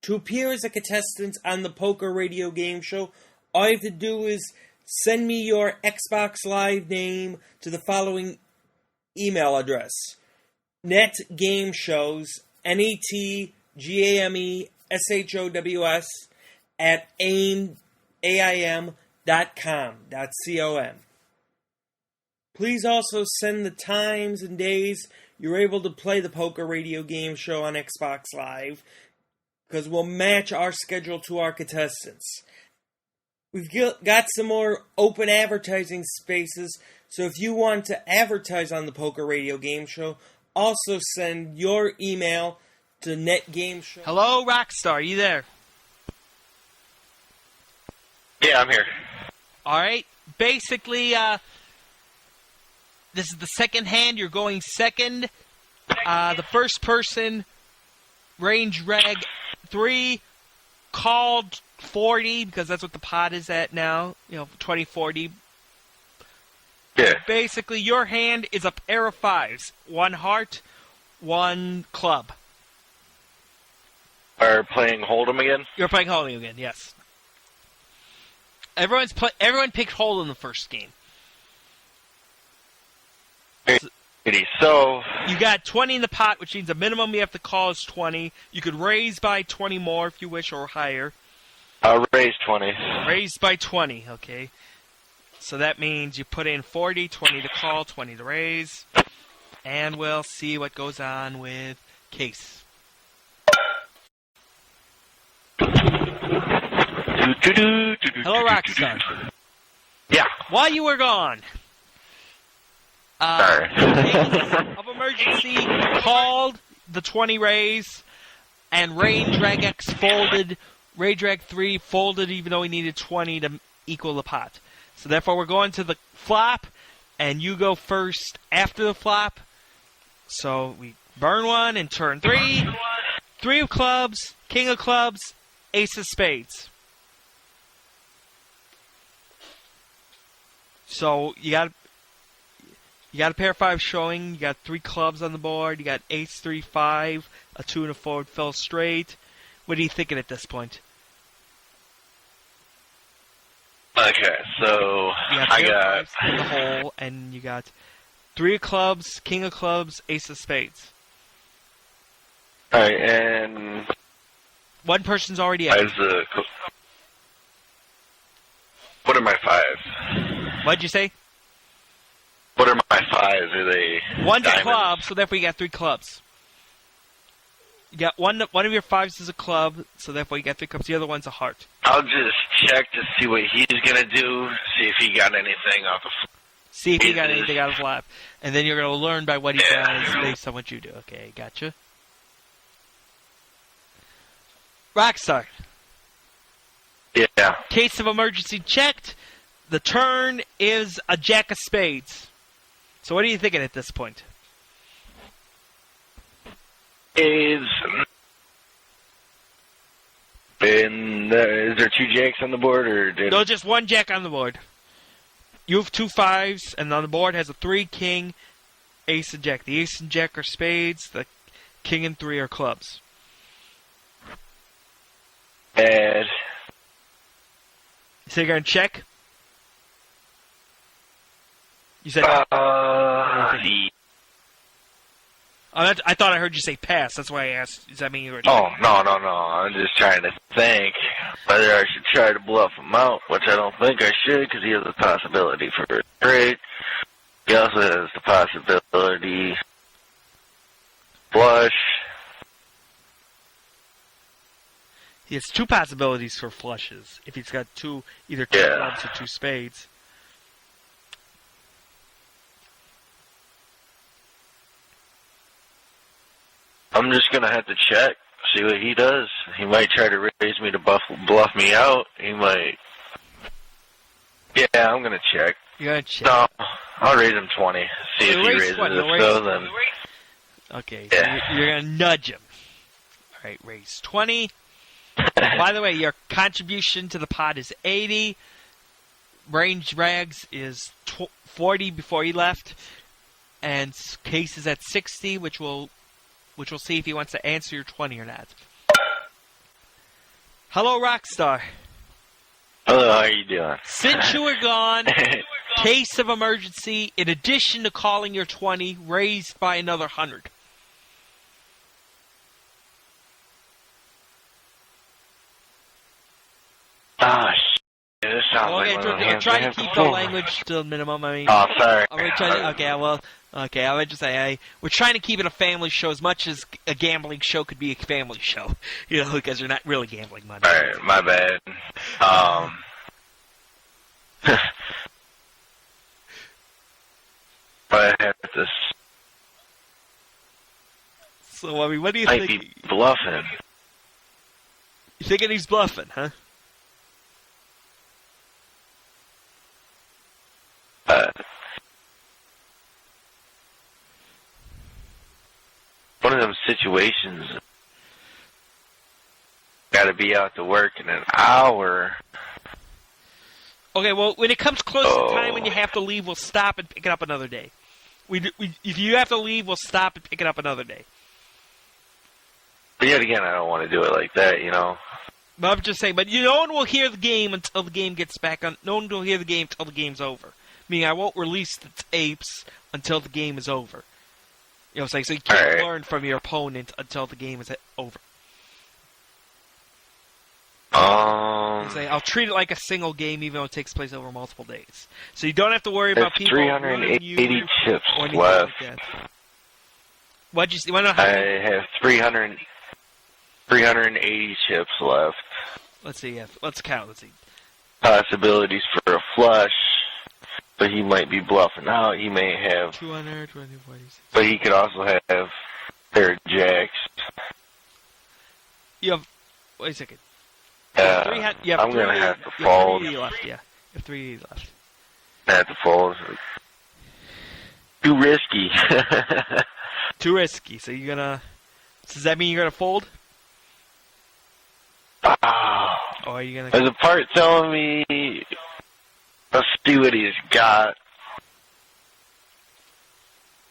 To appear as a contestant on the Poker Radio Game Show, all you have to do is send me your Xbox Live name to the following email address. netgameshows, netgameshows at aim.com. Please also send the times and days you're able to play the Poker Radio Game Show on Xbox Live, because we'll match our schedule to our contestants. We've got some more open advertising spaces, so if you want to advertise on the Poker Radio Game Show, also send your email to netgameshow. Hello, Rockstar, are you there? Yeah, I'm here. All right. Basically, this is the second hand. You're going second. The first person, range reg 3, called 40, because that's what the pot is at now. 2040. Yeah. Basically, your hand is a pair of fives. 1 heart, 1 club. Are playing Hold'em again? You're playing Hold'em again, yes. Everyone picked Hold'em in the first game. So you got 20 in the pot, which means the minimum you have to call is 20. You could raise by 20 more if you wish, or higher. I'll raise 20. Raise by 20, okay. So that means you put in 40, 20 to call, 20 to raise. And we'll see what goes on with Case. Hello, Rockstar. Yeah. While you were gone, Sorry. of emergency called the 20 raise, and Range Drag X folded. Range Drag 3 folded even though he needed 20 to equal the pot. So therefore we're going to the flop, and you go first after the flop. So we burn 1 and turn 3. 3 of clubs, king of clubs, ace of spades. So you got a pair of 5 showing. You got 3 clubs on the board. You got ace, 3, 5, a 2 and a 4 fell straight. What are you thinking at this point? Okay, so I got in the hole, and you got 3 of clubs, king of clubs, ace of spades. All right, and one person's already out. What are my 5s? What'd you say? What are my 5s? Are they One's diamonds? a club, so therefore you got 3 clubs. You got one of your 5s is a club, so therefore you got 3 clubs. The other one's a heart. I'll just check to see what he's gonna do. See if he got anything off the. See if he got anything out of his lap, and then you're gonna learn by what he does based on what you do. Okay, gotcha. Rockstar. Yeah. Case of emergency checked. The turn is a jack of spades. So what are you thinking at this point? Is there 2 jacks on the board, or No, just 1 jack on the board. You have 2 5s, and on the board has a 3, king, ace, and jack. The ace and jack are spades. The king and 3 are clubs. And So you're going to check? You said... I thought I heard you say pass. That's why I asked. Does that mean you were... Oh, no. I'm just trying to think whether I should try to bluff him out, which I don't think I should, because he has the possibility for a straight. He also has the possibility flush. He has 2 possibilities for flushes. If he's got either 2 clubs or 2 spades. I'm just going to have to check, see what he does. He might try to raise me to bluff me out. He might. Yeah, I'm going to check. You're going to check? No, I'll raise him 20. See if he raises. If so, then... Okay, so you're going to nudge him. All right, raise 20. By the way, your contribution to the pot is 80. Range Rags is 40 before he left. And Case is at 60, which we'll see if he wants to answer your 20 or not. Hello, Rockstar. Hello, how you doing? Since you were gone, case of emergency, in addition to calling your 20, raised by another 100. Oh, shit. This sounds like one of those I'm hands trying I to have keep the before. language to a minimum. I mean, Oh, sorry. I'm trying to, I would just say, we're trying to keep it a family show as much as a gambling show could be a family show, because you're not really gambling money. Alright, my bad. But I have this. So, I mean, what do you Might think? be bluffing. You thinking he's bluffing, huh? One of them situations. Got to be out to work in an hour. Okay, well, when it comes close to time when you have to leave, we'll stop and pick it up another day. If you have to leave, we'll stop and pick it up another day. But yet again, I don't want to do it like that, But I'm just saying, but no one will hear the game until the game gets back on. No one will hear the game until the game's over. Meaning, I won't release the tapes until the game is over. You know what I'm saying? So you can't learn from your opponent until the game is over. I'll treat it like a single game, even though it takes place over multiple days. So you don't have to worry about people 380 chips or anything left. like that. What'd you see? I have 380 chips left. Let's see. Let's count. Let's see. Possibilities for a flush, but he might be bluffing out. He may have 200, 20, 46. But he could also have a pair of jacks. You have. Wait a second. I'm gonna have to fold. You have 380 left. I have to fold. Too risky. Too risky. So you're gonna. Does that mean you're gonna fold? Or are you gonna? There's a part telling me. Let's see what he's got.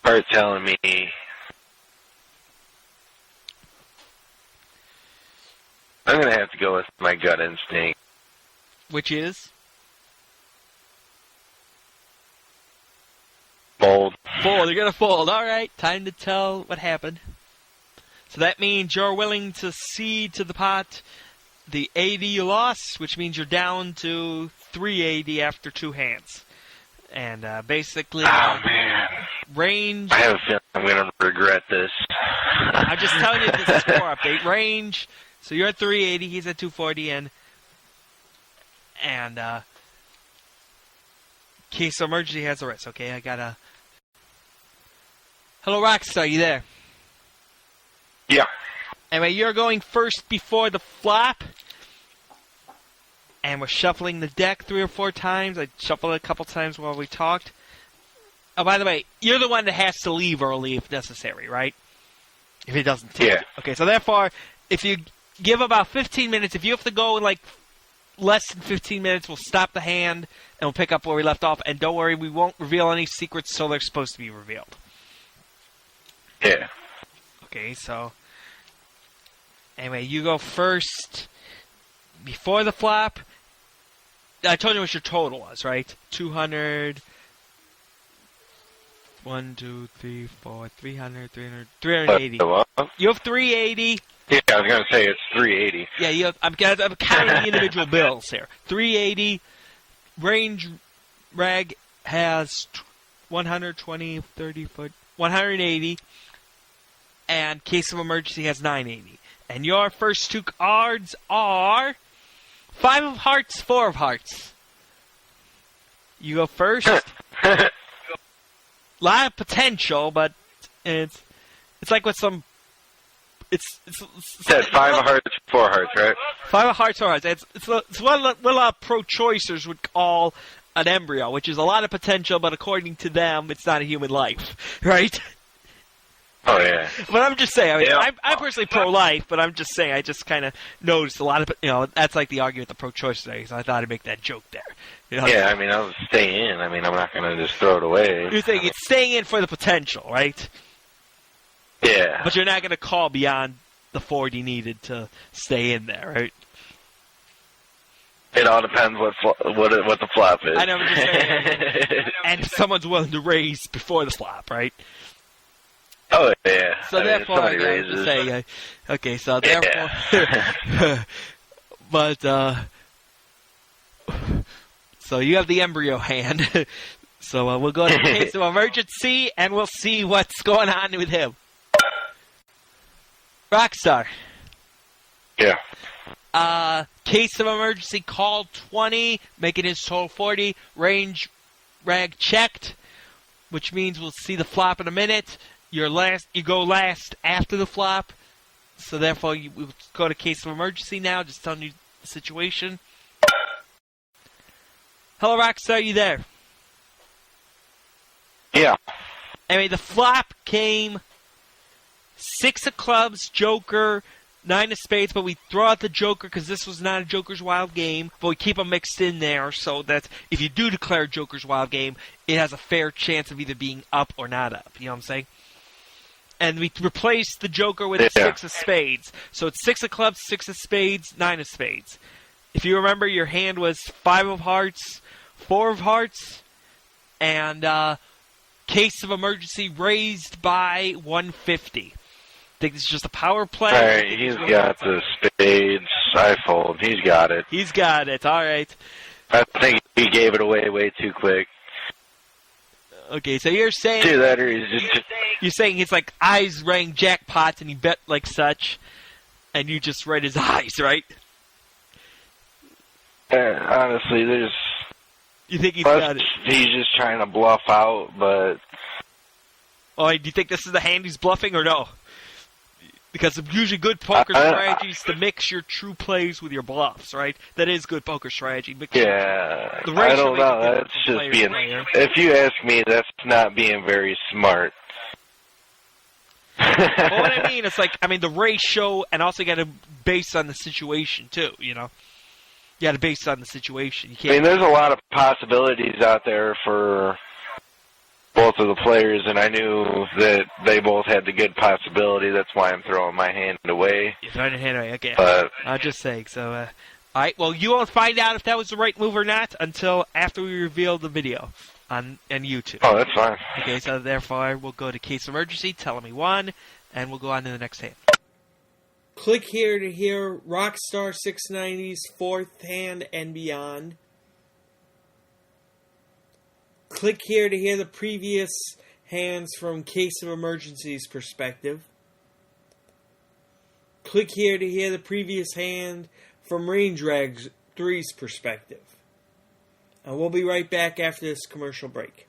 Part telling me. I'm gonna have to go with my gut instinct. Which is? Fold. Fold. You're gonna fold. All right. Time to tell what happened. So that means you're willing to cede to the pot the 80 you lost, which means you're down to 380 after two hands. And basically, range. I have a feeling I'm gonna regret this. I'm just telling you this is score update. Range. So you're at 380, he's at 240, and case of emergency has the rest. Okay, I gotta. Hello, Rockstar, you there? Yeah. Anyway, you're going first before the flop, and we're shuffling the deck 3 or 4 times. I shuffled it a couple times while we talked. Oh, by the way, you're the one that has to leave early if necessary, right? If it doesn't take. Yeah. Okay, so therefore, if you give about 15 minutes. If you have to go in like less than 15 minutes, we'll stop the hand and we'll pick up where we left off. And don't worry, we won't reveal any secrets till they're supposed to be revealed. Yeah. Okay, so anyway, you go first before the flop. I told you what your total was, right? 200. 1, 2, 3, 4, 300, 380. You have 380. Yeah, I was going to say it's 380. Yeah, I'm counting the individual bills here. 380. Range Rag has 120, 30 foot, 180. And Case of Emergency has 980. And your first two cards are 5 of Hearts, 4 of Hearts. You go first. Lot of potential, but it's like with some. It's said 5 of Hearts, 4 Hearts, right? 5 of Hearts, 4 Hearts. It's what a lot of pro-choicers would call an embryo, which is a lot of potential, but according to them, it's not a human life, right? Oh yeah. But I'm just saying. I mean, yeah. I'm personally pro-life, but I'm just saying. I just kind of noticed a lot of, that's like the argument the pro-choice today. So I thought I'd make that joke there. Yeah, I mean, I'll stay in. I mean, I'm not going to just throw it away. You're saying it's staying in for the potential, right? Yeah. But you're not going to call beyond the 40 needed to stay in there, right? It all depends what the flop is. I know, I'm just saying. And if someone's willing to raise before the flop, right? Oh, yeah. So therefore, I somebody gotta raises. say, okay, so therefore, but, so you have the embryo hand. So we'll go to the case of emergency, and we'll see what's going on with him. Rockstar. Yeah. Case of emergency, call 20, making his total 40. Range rag checked, which means we'll see the flop in a minute. You go last after the flop, so therefore we'll go to case of emergency now. Just telling you the situation. Hello, Rockstar, you there? Yeah. Anyway, the flop came 6 of clubs, Joker, 9 of spades, but we throw out the Joker because this was not a Joker's Wild game, but we keep them mixed in there so that if you do declare Joker's Wild game, it has a fair chance of either being up or not up. You know what I'm saying? And we replaced the Joker with 6 of spades. So it's 6 of clubs, 6 of spades, 9 of spades. If you remember, your hand was 5 of hearts, 4 of hearts, and case of emergency raised by 150. Think this is just a power play? All right, he's got the spades. I fold. He's got it. He's got it. All right. I think he gave it away way too quick. Okay, so you're saying Do that, or he's just. you're saying it's like eyes rang jackpots and he bet like such, and you just read his eyes, right? Honestly, there's. You think he's got it? He's just trying to bluff out, but. Oh, do you think this is the hand he's bluffing or no? Because it's usually good poker strategies to mix your true plays with your bluffs, right? That is good poker strategy. Yeah, The I don't ratio know. is That's just player to being. player. If you ask me, that's not being very smart. Well, what I mean, it's like, the ratio, and also you got to base on the situation, too, you know? You got to base on the situation. You can't. There's a lot of possibilities out there for both of the players, and I knew that they both had the good possibility. That's why I'm throwing my hand away. You're throwing your hand away, okay. But I'm just saying, so, all right, well, you won't find out if that was the right move or not until after we reveal the video on YouTube. oh, that's fine. Okay, so therefore, we'll go to case emergency, tell me one, and we'll go on to the next hand. Click here to hear Rockstar 690's 4th hand and beyond. Click here to hear the previous hands from Case of Emergency's perspective. Click here to hear the previous hand from Range Rag 3's perspective. And we'll be right back after this commercial break.